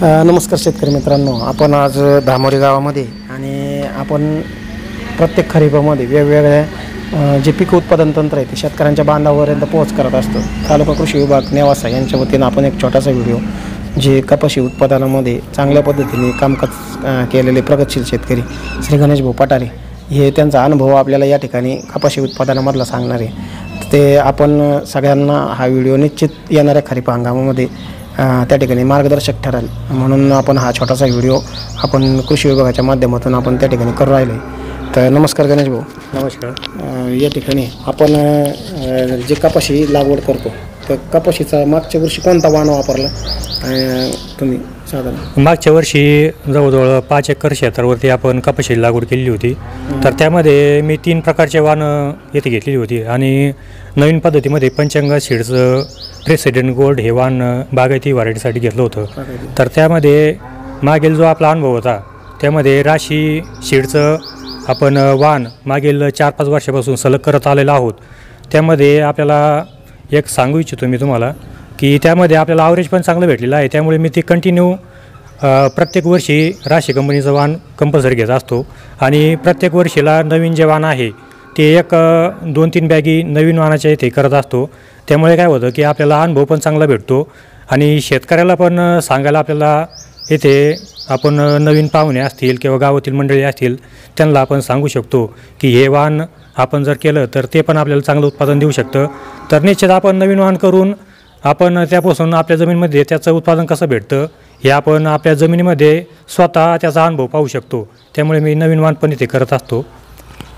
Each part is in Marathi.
नमस्कार शेतकरी मित्रांनो, आपण आज धामोरी गावामध्ये आणि आपण प्रत्येक खरीपामध्ये वेगवेगळ्या जे पीक उत्पादन तंत्र आहे ते शेतकऱ्यांच्या बांधापर्यंत पोहोच करत असतो। तालुका कृषी विभाग नेवासा यांच्या वतीनं आपण एक छोटासा व्हिडिओ जे कपाशी उत्पादनामध्ये चांगल्या पद्धतीने कामकाज केलेले प्रगतशील शेतकरी श्री गणेश भाऊ पटारे हे त्यांचा अनुभव आपल्याला या ठिकाणी कपाशी उत्पादनामधला सांगणार आहे। ते आपण सगळ्यांना हा व्हिडिओ निश्चित येणाऱ्या खरीप हंगामामध्ये त्या ठिकाणी मार्गदर्शक ठरेल म्हणून आपण हा छोटासा व्हिडिओ आपण कृषी विभागाच्या माध्यमातून आपण त्या ठिकाणी करू राहिलो आहे। तर नमस्कार गणेश भाऊ। नमस्कार। या ठिकाणी आपण जे कपाशी लागवड करतो तर कपाशीचा मागच्या वर्षी कोणता वाण वापरला तुम्ही? साधारण मागच्या वर्षी जवळजवळ 5 एकर क्षेत्रावरती आपण कपाशी लागवड केलेली होती। तर त्यामध्ये मी 3 प्रकारचे वाण येथे घेतलेली होती आणि नवीन पद्धतीमध्ये पंचंगा सीड्सचं प्रेसिडेंट गोल्ड हे वाण बागायती व्हरायटीसाठी घेतलं होतं। तर त्यामध्ये मागील जो आपला अनुभव होता त्यामध्ये राशी सीडचं आपण वाण मागील 4-5 वर्षापासून सलग करत आलेलो आहोत। त्यामध्ये आपल्याला एक सांगू इच्छितो मी तुम्हाला की त्यामध्ये आपल्याला ॲव्हरेज पण चांगलं भेटलेलं आहे। त्यामुळे मी ते कंटिन्यू प्रत्येक वर्षी राशी कंपनीचं वाण कंपल्सरी घेत असतो आणि प्रत्येक वर्षीला नवीन जे वाण आहे ते एक 2-3 बॅगी नवीन वाणाच्या इथे करत असतो। त्यामुळे काय होतं की आपल्याला अनुभव पण चांगला भेटतो आणि शेतकऱ्याला पण सांगायला आपल्याला येथे आपण नवीन पाहुणे असतील किंवा गावातील मंडळी असतील त्यांना आपण सांगू शकतो की हे वाण आपण जर केलं तर ते पण आपल्याला चांगलं उत्पादन देऊ शकतं। तर निश्चित आपण नवीन वाण करून आपण त्यापासून आपल्या जमिनीमध्ये त्याचं उत्पादन कसं भेटतं हे आपण आपल्या जमिनीमध्ये स्वतः त्याचा अनुभव पाहू शकतो। त्यामुळे मी नवीन वाण पण इथे करत असतो।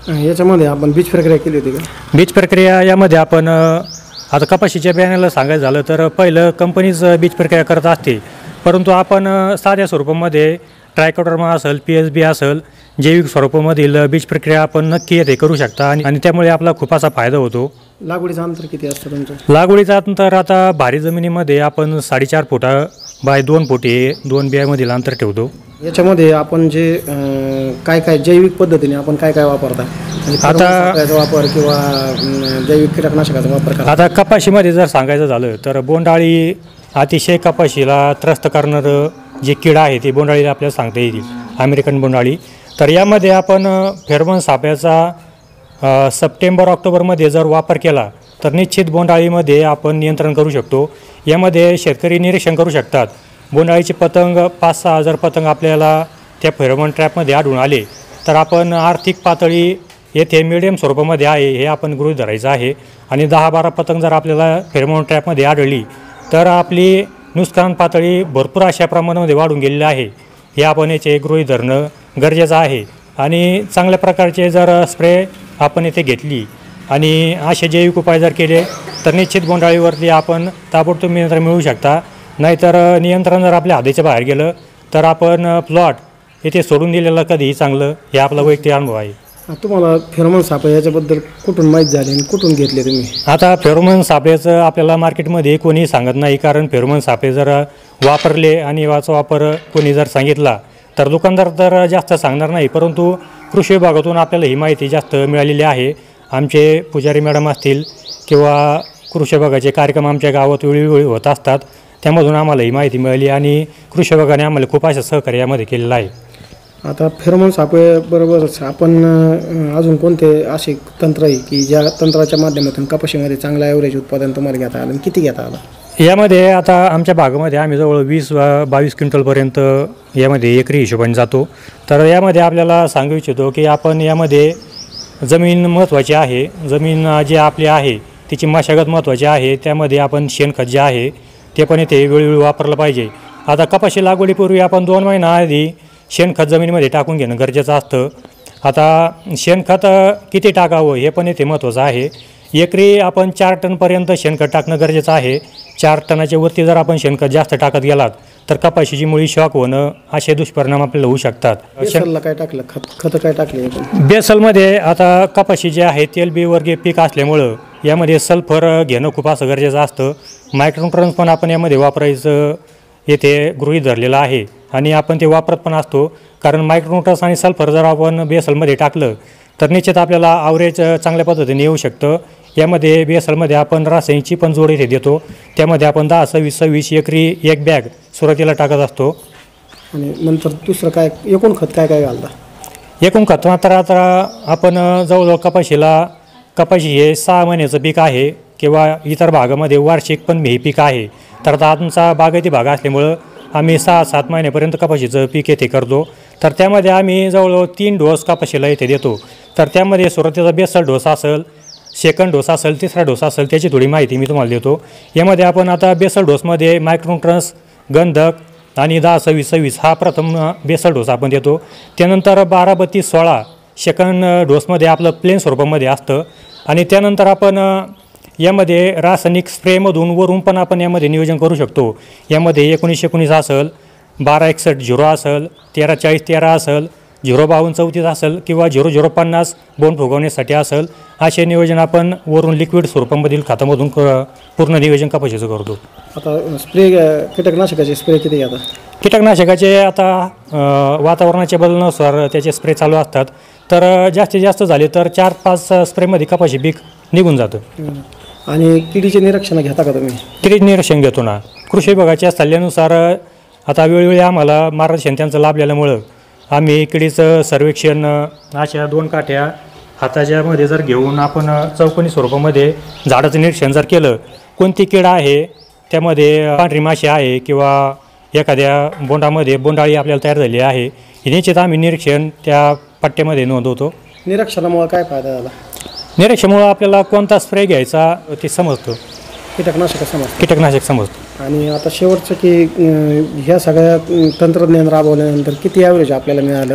याच्यामध्ये आपण बीज प्रक्रिया केली होती का? बीज प्रक्रिया यामध्ये आपण आता कपाशीच्या बियाण्याला सांगायचं झालं तर पहिलं कंपनीचं बीज प्रक्रिया करत असते, परंतु आपण साध्या स्वरूपामध्ये ट्रायकोडर्मा असेल, PSB असेल, जैविक स्वरूपामधील बीज प्रक्रिया आपण नक्की येथे करू शकता आणि त्यामुळे आपला खूप असा फायदा होतो। लागवडीचं अंतर किती असतं तुमचं? लागवडीचं अंतर आता भारी जमिनीमध्ये आपण 4.5 फुटा बाय 2 फूट हे 2 बियामधील अंतर ठेवतो। याच्यामध्ये आपण जे काय काय जैविक पद्धतीने आपण काय काय वापरता? आता वापर किंवा जैविक कीटकनाशकाचा वापर करता? आता कपाशीमध्ये जर सांगायचं झालं तर बोंडाळी अतिशय कपाशीला त्रस्त करणारं जे कीड आहे ते बोंडाळीला आपल्याला सांगता येईल, अमेरिकन बोंडाळी। तर यामध्ये आपण फेरोमोन सापळ्याचा सप्टेंबर-ऑक्टोबरमध्ये जर वापर केला तर निश्चित बोंडाळीमध्ये आपण नियंत्रण करू शकतो। यामध्ये शेतकरी निरीक्षण करू शकतात बोंडाळीचे पतंग 5-6 हजार पतंग आपल्याला त्या फेरोमोन ट्रॅपमध्ये आढळून आले तर आपण आर्थिक पातळी येथे मिडियम स्वरूपामध्ये आहे हे आपण गृहीत धरायचं आहे आणि 10-12 पतंग जर आपल्याला फेरोमोन ट्रॅपमध्ये आढळली तर आपली नुकसान पातळी भरपूर अशा प्रमाणामध्ये वाढून गेलेली आहे हे आपण याचे गृहीत धरणं गरजेचं आहे। आणि चांगल्या प्रकारचे जर स्प्रे आपण येथे घेतली आणि असे जैविक उपाय जर केले तर निश्चित बोंडाळीवरती आपण ताबडतोब नियंत्रण मिळवू शकता। नाहीतर नियंत्रण जर आपल्या हाताच्या बाहेर गेलं तर आपण प्लॉट येथे सोडून दिलेलं कधीही चांगलं हे आपला वैयक्तिक अनुभव आहे। तुम्हाला फेरोमोन सापळे याच्याबद्दल कुठून माहीत झाली आणि कुठून घेतले तुम्ही? आता फेरोमोन सापळ्याचं आपल्याला मार्केटमध्ये कोणी सांगत नाही, कारण फेरोमोन सापळे जर वापरले आणि याचा वापर कोणी जर सांगितला तर दुकानदार तर जास्त सांगणार नाही, परंतु कृषी विभागातून आपल्याला ही माहिती जास्त मिळालेली आहे। आमचे पुजारी मॅडम असतील किंवा कृषी विभागाचे कार्यक्रम आमच्या गावात वेळोवेळी होत असतात, त्यामधून आम्हाला ही माहिती मिळाली आणि कृषी विभागाने आम्हाला खूप अशा सहकार्य यामध्ये केलेलं आहे। आता फेरोमोन सापळेबरोबरच आपण अजून कोणते असे तंत्र आहे की ज्या तंत्राच्या माध्यमातून कपाशीमध्ये चांगला ॲव्हरेज उत्पादन तुम्हाला घेता आलं आणि किती घेता आलं? यामध्ये आता आमच्या भागामध्ये आम्ही जवळ 20-22 क्विंटलपर्यंत यामध्ये एकरी हिशोबाने जातो। तर यामध्ये आपल्याला सांगू इच्छितो की आपण यामध्ये जमीन महत्त्वाची आहे, जमीन जी आपली आहे तिची मशागत महत्त्वाची आहे। त्यामध्ये आपण शेणखत जे आहे ते पण इथे वेळोवेळी वापरलं पाहिजे। आता कपाशी लागवडीपूर्वी आपण 2 महिना आधी शेणखत जमिनीमध्ये टाकून घेणं गरजेचं असतं। आता शेणखत किती टाकावं हे पण इथे महत्त्वाचं आहे। एकरी आपण 4 टनपर्यंत शेणखत टाकणं गरजेचं आहे। 4 टनाच्या वरती जर आपण शेणखत जास्त टाकत गेलात तर कपाशीची मुळी शॉक होणं असे दुष्परिणाम आपल्याला होऊ शकतात। बेसलला काय टाकलं? खत काय टाकले? बेसलमध्ये आता कपाशी जे आहे तेलबी वर्गीय पीक असल्यामुळं यामध्ये सल्फर घेणं खूप असं गरजेचं असतं। मायक्रोन्यूट्रन्स पण आपण यामध्ये वापरायचं येथे गृहीत धरलेलं आहे आणि आपण ते वापरत पण असतो, कारण मायक्रोन्यूट्रन्स आणि सल्फर जर आपण बेसलमध्ये टाकलं तर निश्चित आपल्याला ॲव्हरेज चांगल्या पद्धतीने येऊ शकतं। यामध्ये BSLमध्ये आपण रासायनिकची पण जोड इथे देतो, त्यामध्ये आपण 10-26 एकरी एक बॅग सुरुवातीला टाकत असतो। आणि नंतर दुसरं काय एकूण खत काय काय घालता? एकूण खत मात्र आता आपण जवळजवळ कपाशी हे 6 महिन्याचं पीक आहे किंवा इतर भागामध्ये वार्षिक पण हे पीक आहे. तर आता आमचा बागायती भाग असल्यामुळं आम्ही 6-7 महिन्यापर्यंत कपाशीचं पीक येथे करतो. तर त्यामध्ये आम्ही जवळजवळ 3 डोस कपाशीला येथे देतो. तर त्यामध्ये सुरुवातीचा बेसल डोस असेल, सेकंड डोस असेल, तिसरा डोस असेल, त्याची थोडी माहिती मी तुम्हाला देतो. यामध्ये आपण आता बेसल डोसमध्ये मायक्रोन्यूट्रन्स, गंधक आणि 10-26-26 हा प्रथम बेसल डोस आपण देतो. त्यानंतर 12-32-16 सेकंड डोसमध्ये आपलं प्लेन स्वरूपामध्ये असतं. आणि त्यानंतर आपण यामध्ये रासायनिक स्प्रेमधून वरून पण आपण यामध्ये नियोजन करू शकतो. यामध्ये 19-19 असेल, 12-61-0 असेल, 13-40-13 असेल, 0-52-34 असेल किंवा 0-0-50 बोंड फुगवण्यासाठी असेल, असे नियोजन आपण वरून लिक्विड स्वरूपामधील खतामधून पूर्ण नियोजन कपाशीचं करतो. आता स्प्रे कीटकनाशकाचे स्प्रे किती घेता? कीटकनाशकाचे आता वातावरणाच्या बदलानुसार त्याचे स्प्रे चालू असतात. तर जास्तीत जास्त झाले तर 4-5 स्प्रेमध्ये कपाशी पीक निघून जातं. आणि किडीचे निरीक्षण घेता का तुम्ही? किडी निरीक्षण घेतो ना. कृषी विभागाच्या सल्ल्यानुसार आता वेळोवेळी आम्हाला मार्गदर्शन त्यांचं लाभलेल्यामुळं आम्ही किडीचं सर्वेक्षण अशा 2 काठ्या हाताच्यामध्ये जर घेऊन आपण चौकोनी स्वरूपामध्ये झाडाचं निरीक्षण जर केलं, कोणती कीड आहे, त्यामध्ये पांढरी माशी आहे किंवा एखाद्या बोंडामध्ये बोंडाळी आपल्याला तयार झाली आहे, हे निश्चित आम्ही निरीक्षण त्या पट्ट्यामध्ये नोंदवतो. निरीक्षणामुळे काय फायदा झाला? निरीक्षणामुळं आपल्याला कोणता स्प्रे घ्यायचा ते समजतं, कीटकनाशक समजतं. आणि आता शेवटचं की ह्या सगळ्या तंत्रज्ञान राबवल्यानंतर किती ॲव्हरेज आपल्याला मिळालं?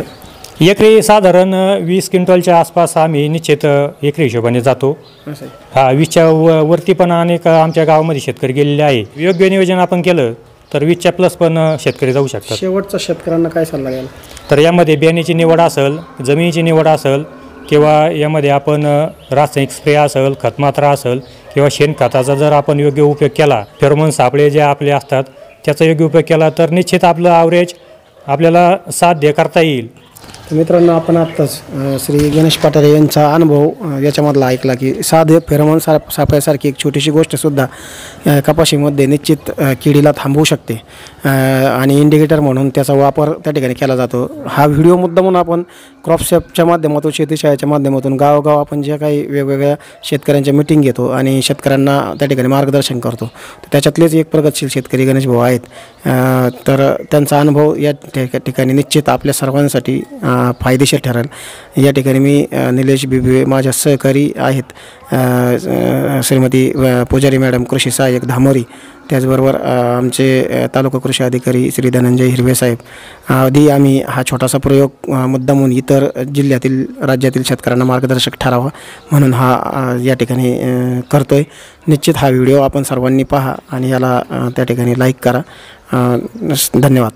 एकरी साधारण 20 क्विंटलच्या आसपास आम्ही निश्चित एकरी हिशोबाने जातो. असं आहे. हा 20च्या वरती पण अनेक आमच्या गावामध्ये शेतकरी गेलेले आहे. योग्य नियोजन आपण केलं तर 20च्या प्लस पण शेतकरी जाऊ शकतात. शेवटचा शेतकऱ्यांना काय सल्ला द्याल? तर यामध्ये बियाण्याची निवड असेल, जमिनीची निवड असेल किंवा यामध्ये आपण रासायनिक स्प्रे असेल, खतमात्रा असेल किंवा शेणखताचा जर आपण योग्य उपयोग केला, फेरोमोन सापळे जे आपले असतात त्याचा योग्य उपयोग केला तर निश्चित आपलं ॲव्हरेज आपल्याला साध्य करता येईल. मित्रांनो, आपण आत्ताच श्री गणेश पाटारे यांचा अनुभव याच्यामधला ऐकला की साधे फेरोमोन सापळ्यासारखी एक छोटीशी गोष्टसुद्धा कपाशीमध्ये निश्चित किडीला थांबवू शकते आणि इंडिकेटर म्हणून त्याचा वापर त्या ठिकाणी केला जातो. हा व्हिडिओ मुद्दा म्हणून आपण क्रॉपशॉपच्या माध्यमातून, शेतीशाळेच्या माध्यमातून गावोगाव आपण जे काही वेगवेगळ्या शेतकऱ्यांच्या मिटिंग घेतो आणि शेतकऱ्यांना त्या ठिकाणी मार्गदर्शन करतो. त्याच्यातलेच एक प्रगतशील शेतकरी गणेश भाऊ आहेत. तर त्यांचा अनुभव या ठिकाणी निश्चित आपल्या सर्वांसाठी फायदेशीर ठरेल. या ठिकाणी मी निलेश बिबे, माझ्या सहकारी आहेत श्रीमती पुजारी मॅडम, कृषी सहाय्यक धामोरी, त्याचबरोबर आमचे तालुका कृषी अधिकारी श्री धनंजय हिरवे साहेब आधी आम्ही हा छोटासा प्रयोग मुद्दा म्हणून इतर जिल्ह्यातील, राज्यातील शेतकऱ्यांना मार्गदर्शक ठरावा म्हणून हा या ठिकाणी करतो आहे. निश्चित हा व्हिडिओ आपण सर्वांनी पहा आणि याला त्या ठिकाणी लाईक करा. धन्यवाद.